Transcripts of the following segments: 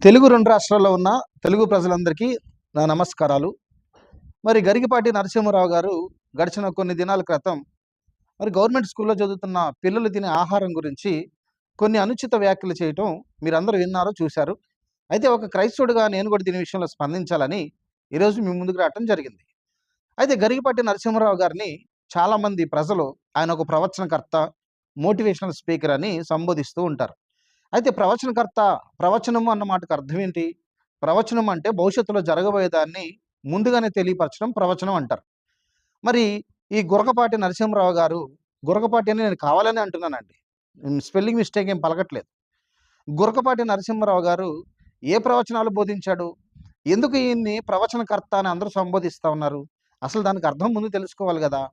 తెలుగు 2 రాష్ట్రాల్లో ఉన్న తెలుగు ప్రజలందరికీ నా నమస్కారాలు. మరి గరికపాటి నరసింహారావు గారు గడిచిన కొన్ని దినాల క్రితం మరి గవర్నమెంట్ స్కూల్‌లో చదువుతున్న పిల్లలు తినే ఆహారం గురించి కొన్ని అనుచిత వ్యాఖ్యలు చేయటం మీరందరూ విన్నారో, చూశారు. అయితే ఒక క్రైస్తవుడిగా నేను కూడా దీని విషయంలో స్పందించాలని ఈరోజు మీ ముందుకు రావటం జరిగింది. అయితే గరికపాటి నరసింహారావు గారిని చాలామంది ప్రజలు ఆయన ఒక ప్రవచనకర్త, మోటివేషనల్ స్పీకర్ అని సంబోధిస్తూ ఉంటారు. అయితే ప్రవచనకర్త, ప్రవచనము అన్న మాటకు అర్థం ఏంటి? ప్రవచనం అంటే భవిష్యత్తులో జరగబోయేదాన్ని ముందుగానే తెలియపరచడం ప్రవచనం అంటారు. మరి ఈ గురకపాటి నరసింహారావు గారు, గురకపాటి అని నేను కావాలనే అంటున్నానండి. స్పెల్లింగ్ మిస్టేక్ ఏం పలకట్లేదు. గురకపాటి నరసింహారావు గారు ఏ ప్రవచనాలు బోధించాడు? ఎందుకు ఈయన్ని ప్రవచనకర్త అని అందరూ సంబోధిస్తా ఉన్నారు? అసలు దానికి అర్థం ముందు తెలుసుకోవాలి గదా!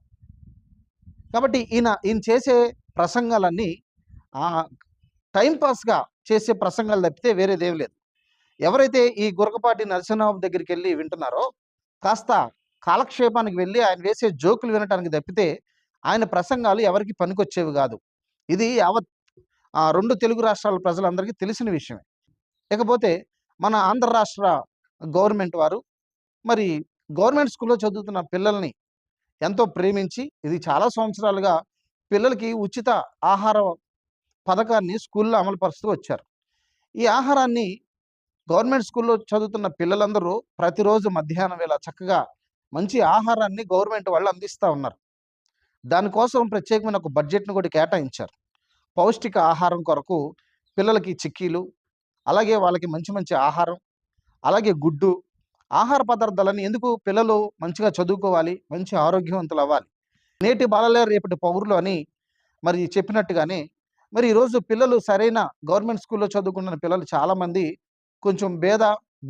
కాబట్టి ఈయన చేసే ప్రసంగాలన్నీ ఆహ్, టైమ్ పాస్‌గా చేసే ప్రసంగాలు తప్పితే వేరేదేం లేదు. ఎవరైతే ఈ గురకపాటి నరసింహారావు దగ్గరికెళ్ళి వింటున్నారో, కాస్త కాలక్షేపానికి వెళ్ళి ఆయన వేసే జోకులు వినటానికి తప్పితే, ఆయన ప్రసంగాలు ఎవరికీ పనికొచ్చేవి గాదు. ఇది యావత్ 2 తెలుగు రాష్ట్రాల ప్రజలందరికీ తెలిసిన విషయమే. ఇకపోతే మన ఆంధ్ర రాష్ట్ర గవర్నమెంట్ వారు మరి గవర్నమెంట్ స్కూల్‌లో చదువుతున్న పిల్లల్ని ఎంతో ప్రేమించి, ఇది చాలా సంవత్సరాలుగా పిల్లలకి ఉచిత ఆహార పథకాన్ని స్కూల్‌లో అమలుపరుస్తూ వచ్చారు. ఈ ఆహారాన్ని గవర్నమెంట్ స్కూల్‌లో చదువుతున్న పిల్లలందరూ ప్రతిరోజు మధ్యాహ్నం వేళ చక్కగా మంచి ఆహారాన్ని గవర్నమెంట్ వాళ్ళు అందిస్తా ఉన్నారు. దానికోసం ప్రత్యేకమైన ఒక బడ్జెట్‌ని కూడా కేటాయించారు. పౌష్టిక ఆహారం కొరకు పిల్లలకి చిక్కీలు, అలాగే వాళ్ళకి మంచి మంచి ఆహారం, అలాగే గుడ్డు, ఆహార పదార్థాలన్నీ ఎందుకు పిల్లలు మంచిగా చదువుకోవాలి, మంచి ఆరోగ్యవంతులవ్వాలి. నేటి బాలలే రేపటి పౌరులు అని మరి చెప్పినట్టుగానే, మరి ఈరోజు పిల్లలు సరైన గవర్నమెంట్ స్కూల్‌లో చదువుకుంటున్న పిల్లలు చాలామంది కొంచెం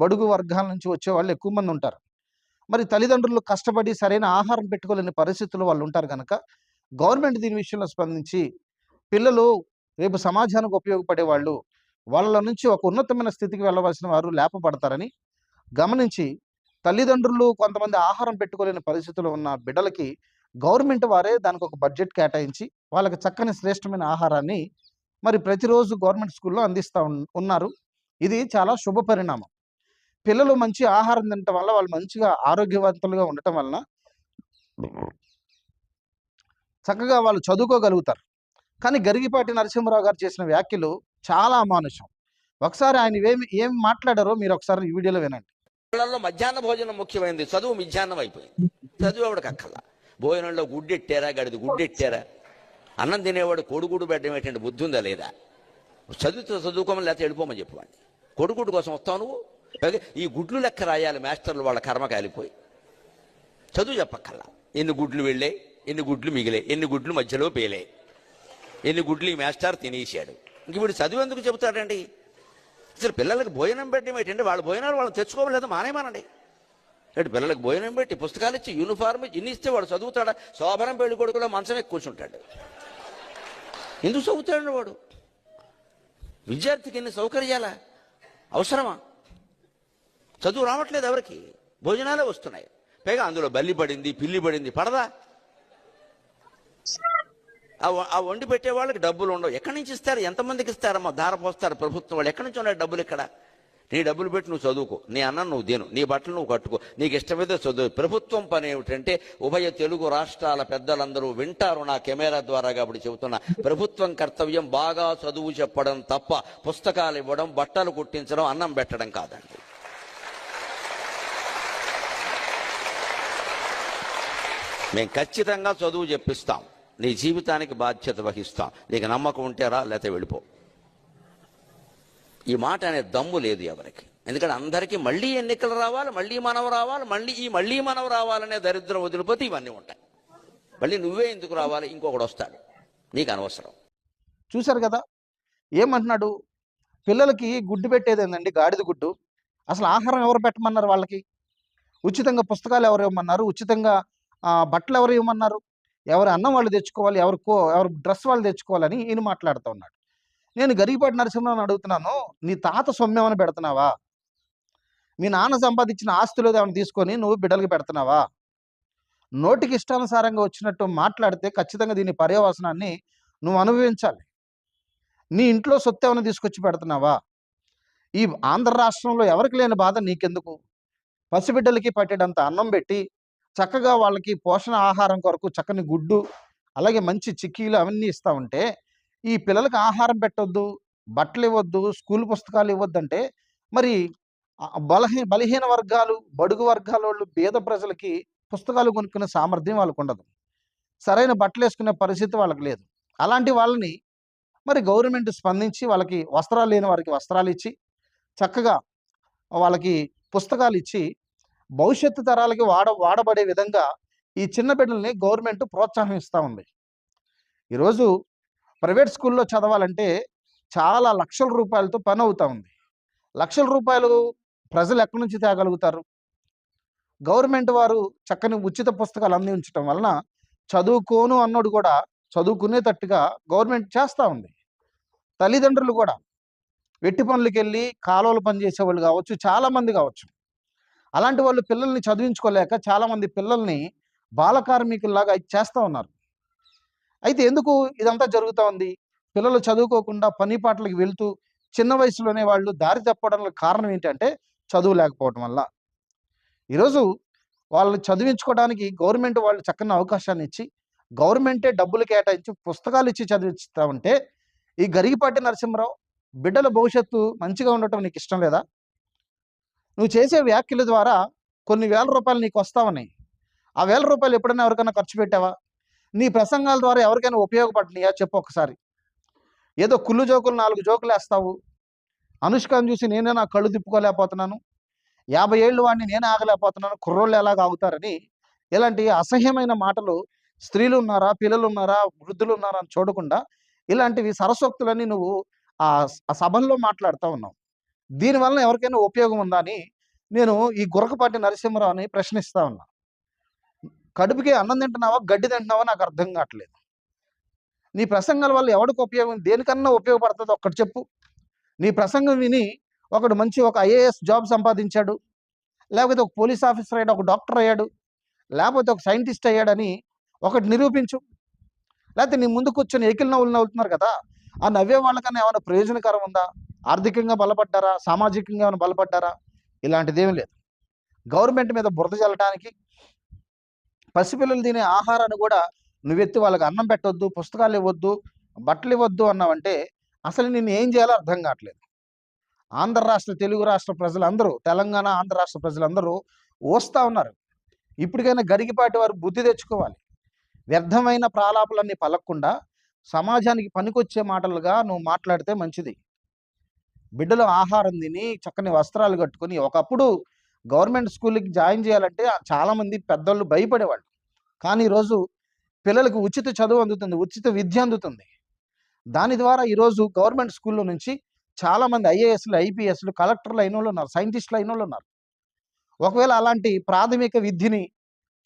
బడుగు వర్గాల నుంచి వచ్చేవాళ్ళు ఎక్కువ మంది ఉంటారు. మరి తల్లిదండ్రులు కష్టపడి సరైన ఆహారం పెట్టుకోలేని పరిస్థితుల్లో వాళ్ళు ఉంటారు గనక, గవర్నమెంట్ దీని విషయంలో స్పందించి, పిల్లలు రేపు సమాజానికి ఉపయోగపడేవాళ్ళు, వాళ్ళ నుంచి ఒక ఉన్నతమైన స్థితికి వెళ్ళవలసిన వారు లేపబడతారని గమనించి, తల్లిదండ్రులు కొంతమంది ఆహారం పెట్టుకోలేని పరిస్థితిలో ఉన్న బిడ్డలకి గవర్నమెంట్ వారే దానికొక బడ్జెట్ కేటాయించి, వాళ్ళకి చక్కని శ్రేష్టమైన ఆహారాన్ని మరి ప్రతిరోజు గవర్నమెంట్ స్కూల్‌లో అందిస్తా ఉన్నారు. ఇది చాలా శుభ పరిణామం. పిల్లలు మంచి ఆహారం తినటం వల్ల వాళ్ళు మంచిగా ఆరోగ్యవంతులుగా ఉండటం వలన చక్కగా వాళ్ళు చదువుకోగలుగుతారు. కానీ గరిగిపాటి నరసింహారావు గారు చేసిన వ్యాఖ్యలు చాలా అమానుషం. ఒకసారి ఆయన ఏం మాట్లాడారో మీరొకసారి ఈ వీడియోలో వినండి. పిల్లల్లో మధ్యాహ్న భోజనం ముఖ్యమైనది, చదువు మిధ్యాహ్నం అయిపోయింది. చదువు ఎవడికి అక్కల. భోజనంలో గుడ్డెట్టారా, గడిది గుడ్డెట్టారా, అన్నం తినేవాడు కొడుగుడు పెట్టడం ఏంటంటే బుద్ధి ఉందా లేదా? చదువుకోమని లేకపోతే వెళ్ళిపోమని చెప్పేవాడిని. కొడుగుడు కోసం వస్తావు నువ్వు. ఈ గుడ్లు లెక్క రాయాలి మాస్టర్లు, వాళ్ళ కర్మ కాలిపోయి. చదువు చెప్పక్కల్లా. ఎన్ని గుడ్లు వెళ్ళాయి, ఎన్ని గుడ్లు మిగిలే, ఎన్ని గుడ్లు మధ్యలో పేలే, ఎన్ని గుడ్లు ఈ మాస్టర్ తినేసాడు. ఇంక వీడు చదువు ఎందుకు చెబుతాడండి? అసలు పిల్లలకి భోజనం పెట్టడం ఏంటంటే వాళ్ళ భోజనాలు వాళ్ళని తెచ్చుకోవలేదు, మానేమానండి. అంటే పిల్లలకు భోజనం పెట్టి పుస్తకాలు ఇచ్చి యూనిఫార్మ్ ఇన్ని ఇస్తే వాడు చదువుతాడా? శోభనం పెళ్లి కొడుకులో మంచం ఎక్కి కూర్చుంటాడు. ఎందుకు చదువుతాడు వాడు? విద్యార్థికి ఎన్ని సౌకర్యాలా అవసరమా? చదువు రావట్లేదు ఎవరికి, భోజనాలే వస్తున్నాయి. పైగా అందులో బల్లి పడింది, పిల్లి పడింది, పడదా? ఆ వండి పెట్టే వాళ్ళకి డబ్బులు ఉండవు. ఎక్కడి నుంచి ఇస్తారు? ఎంతమందికి ఇస్తారమ్మా? ధార పోస్తారు ప్రభుత్వం వాళ్ళు. ఎక్కడి నుంచి ఉన్నాయి డబ్బులు? ఇక్కడ నీ డబ్బులు పెట్టి నువ్వు చదువుకో, నీ అన్నం నువ్వు తిను, నీ బట్టలు నువ్వు కట్టుకో, నీకు ఇష్టమైతే చదువు. ప్రభుత్వం పని ఏమిటంటే, ఉభయ తెలుగు రాష్ట్రాల పెద్దలందరూ వింటారు నా కెమెరా ద్వారా కాబట్టి చెబుతున్నా, ప్రభుత్వం కర్తవ్యం బాగా చదువు చెప్పడం తప్ప పుస్తకాలు ఇవ్వడం, బట్టలు కుట్టించడం, అన్నం పెట్టడం కాదండి. మేము ఖచ్చితంగా చదువు చెప్పిస్తాం, నీ జీవితానికి బాధ్యత వహిస్తాం. నీకు నమ్మకం ఉంటే రా, లేకపోతే వెళ్ళిపో. ఈ మాట అనే దమ్ము లేదు ఎవరికి. ఎందుకంటే అందరికీ మళ్ళీ ఎన్నికలు రావాలి, మళ్ళీ మనం రావాలి, మళ్ళీ మనం రావాలనే దరిద్రం వదిలిపోతే ఇవన్నీ ఉంటాయి. మళ్ళీ నువ్వే ఎందుకు రావాలి? ఇంకొకడు వస్తాడు, నీకు అనవసరం. చూశారు కదా ఏమంటున్నాడు? పిల్లలకి గుడ్డు పెట్టేది ఏందండి, గాడిద గుడ్డు. అసలు ఆహారం ఎవరు పెట్టమన్నారు వాళ్ళకి? ఉచితంగా పుస్తకాలు ఎవరు ఇవ్వమన్నారు? ఉచితంగా బట్టలు ఎవరు ఇవ్వమన్నారు? ఎవరి అన్నం వాళ్ళు తెచ్చుకోవాలి, ఎవరి డ్రెస్ వాళ్ళు తెచ్చుకోవాలని ఈయన మాట్లాడుతూ ఉన్నాడు. నేను గరికపాటి నరసింహారావుని అడుగుతున్నాను, నీ తాత సొమ్మేమని పెడుతున్నావా? మీ నాన్న సంపాదించిన ఆస్తులు ఏమైనా తీసుకొని నువ్వు బిడ్డలకి పెడుతున్నావా? నోటికి ఇష్టానుసారంగా వచ్చినట్టు మాట్లాడితే ఖచ్చితంగా దీని పర్యవసనాన్ని నువ్వు అనుభవించాలి. నీ ఇంట్లో సొత్తు ఏమైనా తీసుకొచ్చి పెడుతున్నావా? ఈ ఆంధ్ర రాష్ట్రంలో ఎవరికి లేని బాధ నీకెందుకు? పసిబిడ్డలకి పట్టేటంత అన్నం పెట్టి, చక్కగా వాళ్ళకి పోషణ ఆహారం కొరకు చక్కని గుడ్డు, అలాగే మంచి చిక్కీలు అవన్నీ ఇస్తా ఉంటే, ఈ పిల్లలకి ఆహారం పెట్టొద్దు, బట్టలివ్వద్దు, స్కూల్ పుస్తకాలు ఇవ్వద్దంటే, మరి బలహీన వర్గాలు, బడుగు వర్గాలోళ్ళు, పేద ప్రజలకి పుస్తకాలు కొనుక్కునే సామర్థ్యం వాళ్ళకుండదు. సరైన బట్టలేసుకునే పరిస్థితి వాళ్ళకి లేదు. అలాంటి వాళ్ళని మరి గవర్నమెంట్ స్పందించి వాళ్ళకి వస్త్రాలు లేని వారికి వస్త్రాలిచ్చి, చక్కగా వాళ్ళకి పుస్తకాలిచ్చి, భవిష్యత్తు తరాలకి వాడబడే విధంగా ఈ చిన్న బిడ్డల్ని గవర్నమెంట్ ప్రోత్సాహం ఇస్తా ఉంది. ఈరోజు ప్రైవేట్ స్కూల్‌లో చదవాలంటే చాలా లక్షల రూపాయలతో పనవుతా ఉంది. లక్షల రూపాయలు ప్రజలు ఎక్కడి నుంచి తేగలుగుతారు? గవర్నమెంట్ వారు చక్కని ఉచిత పుస్తకాలు అందించటం వలన చదువుకోను అన్నోడు కూడా చదువుకునేటట్టుగా గవర్నమెంట్ చేస్తా ఉంది. తల్లిదండ్రులు కూడా వెట్టి పనులకెళ్ళి కాలువలు పని చేసేవాళ్ళు కావచ్చు, చాలామంది కావచ్చు. అలాంటి వాళ్ళు పిల్లల్ని చదివించుకోలేక చాలామంది పిల్లల్ని బాల కార్మికుల్లాగా చేస్తా ఉన్నారు. అయితే ఎందుకు ఇదంతా జరుగుతా ఉంది? పిల్లలు చదువుకోకుండా పని పాటలకు వెళ్తూ చిన్న వయసులోనే వాళ్ళు దారి తప్పడానికి కారణం ఏంటంటే చదువు లేకపోవడం వల్ల. ఈరోజు వాళ్ళని చదివించుకోవడానికి గవర్నమెంట్ వాళ్ళు చక్కని అవకాశాన్ని ఇచ్చి, గవర్నమెంటే డబ్బులు కేటాయించి పుస్తకాలు ఇచ్చి చదివిస్తా ఉంటే, ఈ గరిగిపాటి నరసింహరావు బిడ్డల భవిష్యత్తు మంచిగా ఉండటం నీకు ఇష్టం లేదా? నువ్వు చేసే వ్యాఖ్యల ద్వారా కొన్ని వేల రూపాయలు నీకు వస్తా ఉన్నాయి. ఆ వేల రూపాయలు ఎప్పుడైనా ఎవరికైనా ఖర్చు పెట్టావా? నీ ప్రసంగాల ద్వారా ఎవరికైనా ఉపయోగపడినాయా చెప్పు ఒకసారి. ఏదో కుళ్ళు జోకులు 4 జోకులు వేస్తావు. అనుష్కని చూసి నేనే నా కళ్ళు తిప్పుకోలేకపోతున్నాను, 50 ఏళ్ళు వాడిని నేనే ఆగలేకపోతున్నాను, కుర్రోళ్ళు ఎలాగ ఆగుతారని ఇలాంటి అసహ్యమైన మాటలు స్త్రీలు ఉన్నారా, పిల్లలు ఉన్నారా, వృద్ధులు ఉన్నారా అని చూడకుండా ఇలాంటివి సరసోక్తులని నువ్వు ఆ సభల్లో మాట్లాడుతూ ఉన్నావు. దీనివలన ఎవరికైనా ఉపయోగం ఉందా అని నేను ఈ గురకపాటి నరసింహరావుని ప్రశ్నిస్తా ఉన్నా. కడుపుకి అన్నం తింటున్నావా, గడ్డి తింటున్నావా నాకు అర్థం కావట్లేదు. నీ ప్రసంగాల వల్ల ఎవడికి ఉపయోగం, దేనికన్నా ఉపయోగపడుతుందో ఒక్కటి చెప్పు. నీ ప్రసంగం విని ఒకడు మంచి ఒక ఐఏఎస్ జాబ్ సంపాదించాడు, లేకపోతే ఒక పోలీస్ ఆఫీసర్ అయ్యాడు, ఒక డాక్టర్ అయ్యాడు, లేకపోతే ఒక సైంటిస్ట్ అయ్యాడని ఒకటి నిరూపించు. లేకపోతే నీ ముందు కూర్చొని ఏకిల్ నవ్వులు నవ్వుతున్నారు కదా, ఆ నవ్వే వాళ్ళకన్నా ఏమైనా ప్రయోజనకరం ఉందా? ఆర్థికంగా బలపడ్డారా, సామాజికంగా ఏమైనా బలపడ్డారా? ఇలాంటిదేమీ లేదు. గవర్నమెంట్ మీద బురద జల్లడానికి, పసిపిల్లలు తినే ఆహారాన్ని కూడా నువ్వెత్తి వాళ్ళకి అన్నం పెట్టొద్దు, పుస్తకాలు ఇవ్వద్దు, బట్టలు ఇవ్వద్దు అన్నావంటే అసలు నిన్ను ఏం చేయాలో అర్థం కావట్లేదు. ఆంధ్ర రాష్ట్ర, తెలుగు రాష్ట్ర ప్రజలందరూ, తెలంగాణ, ఆంధ్ర రాష్ట్ర ప్రజలందరూ ఓస్తా ఉన్నారు. ఇప్పటికైనా గరిగిపాటి వారు బుద్ధి తెచ్చుకోవాలి. వ్యర్థమైన ప్రాలాపలన్నీ పలకకుండా సమాజానికి పనికొచ్చే మాటలుగా నువ్వు మాట్లాడితే మంచిది. బిడ్డలు ఆహారం తిని చక్కని వస్త్రాలు కట్టుకొని, ఒకప్పుడు గవర్నమెంట్ స్కూల్‌కి జాయిన్ చేయాలంటే చాలామంది పెద్దోళ్ళు భయపడేవాళ్ళు. కానీ ఈరోజు పిల్లలకు ఉచిత చదువు అందుతుంది, ఉచిత విద్య అందుతుంది. దాని ద్వారా ఈరోజు గవర్నమెంట్ స్కూల్‌లో నుంచి చాలామంది ఐఏఎస్‌లు, ఐపీఎస్‌లు, కలెక్టర్లు అయినోళ్ళు ఉన్నారు, సైంటిస్టులు అయినోళ్ళు ఉన్నారు. ఒకవేళ అలాంటి ప్రాథమిక విద్యని,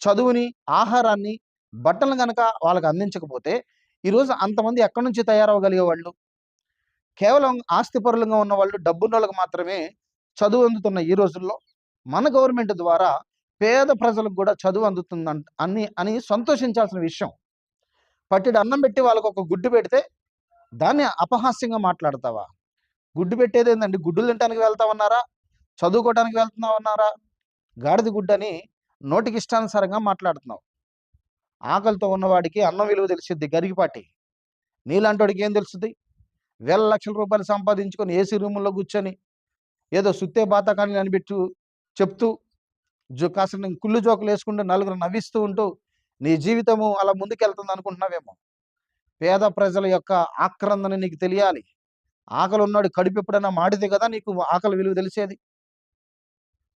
చదువుని, ఆహారాన్ని, బట్టలను గనక వాళ్ళకి అందించకపోతే ఈరోజు అంతమంది ఎక్కడి నుంచి తయారవ్వగలిగేవాళ్ళు? కేవలం ఆస్తిపరులుగా ఉన్నవాళ్ళు, డబ్బున్నోళ్ళకి మాత్రమే చదువు అందుతున్న ఈ రోజుల్లో మన గవర్నమెంట్ ద్వారా పేద ప్రజలకు కూడా చదువు అందుతుందంట అని సంతోషించాల్సిన విషయం. పట్టెడు అన్నం పెట్టి వాళ్ళకి ఒక గుడ్డు పెడితే దాన్ని అపహాస్యంగా మాట్లాడతావా? గుడ్డు పెట్టేదేందండి? గుడ్డులు తినటానికి వెళ్తామన్నారా? చదువుకోవడానికి వెళ్తున్నామన్నారా? గాడిద గుడ్డని నోటికి ఇష్టానుసారంగా మాట్లాడుతున్నావు. ఆకలితో ఉన్నవాడికి అన్నం విలువ తెలిసిద్ది గరిగిపాటి. నీలాంటోడికి ఏం తెలుస్తుంది? వేల లక్షల రూపాయలు సంపాదించుకొని ఏసీ రూముల్లో కూర్చొని ఏదో సుత్తే బాతకాన్ని అనిపెట్టు చెప్తూ కాస్త కుళ్ళు జోకులు వేసుకుంటూ నలుగురు నవ్విస్తూ ఉంటూ నీ జీవితము అలా ముందుకెళ్తుంది అనుకుంటున్నావేమో. పేద ప్రజల యొక్క ఆక్రందన నీకు తెలియాలి. ఆకలి ఉన్నాడు కడుపు ఎప్పుడైనా మాడితే కదా నీకు ఆకలి విలువ తెలిసేది.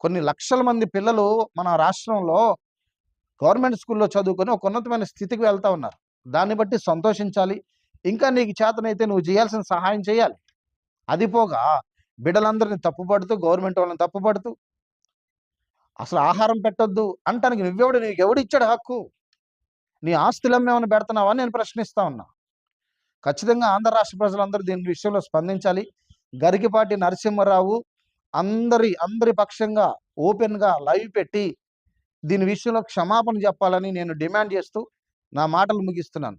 కొన్ని లక్షల మంది పిల్లలు మన రాష్ట్రంలో గవర్నమెంట్ స్కూల్‌లో చదువుకొని ఒక ఉన్నతమైన స్థితికి వెళ్తా ఉన్నారు. దాన్ని బట్టి సంతోషించాలి. ఇంకా నీకు చేతనైతే నువ్వు చేయాల్సిన సహాయం చేయాలి. అది పోగా బిడ్డలందరిని తప్పుపడుతూ, గవర్నమెంట్ వాళ్ళని తప్పుపడుతూ, అసలు ఆహారం పెట్టొద్దు అంటానికి నీకెవడిచ్చాడు హక్కు? నీ ఆస్తులు అమ్మేమన్నా పెడుతున్నావా అని నేను ప్రశ్నిస్తా ఉన్నా. ఖచ్చితంగా ఆంధ్ర రాష్ట్ర ప్రజలందరూ దీని విషయంలో స్పందించాలి. గరిగిపాటి నరసింహారావు అందరి పక్షంగా ఓపెన్‌గా లైవ్ పెట్టి దీని విషయంలో క్షమాపణ చెప్పాలని నేను డిమాండ్ చేస్తూ నా మాటలు ముగిస్తున్నాను.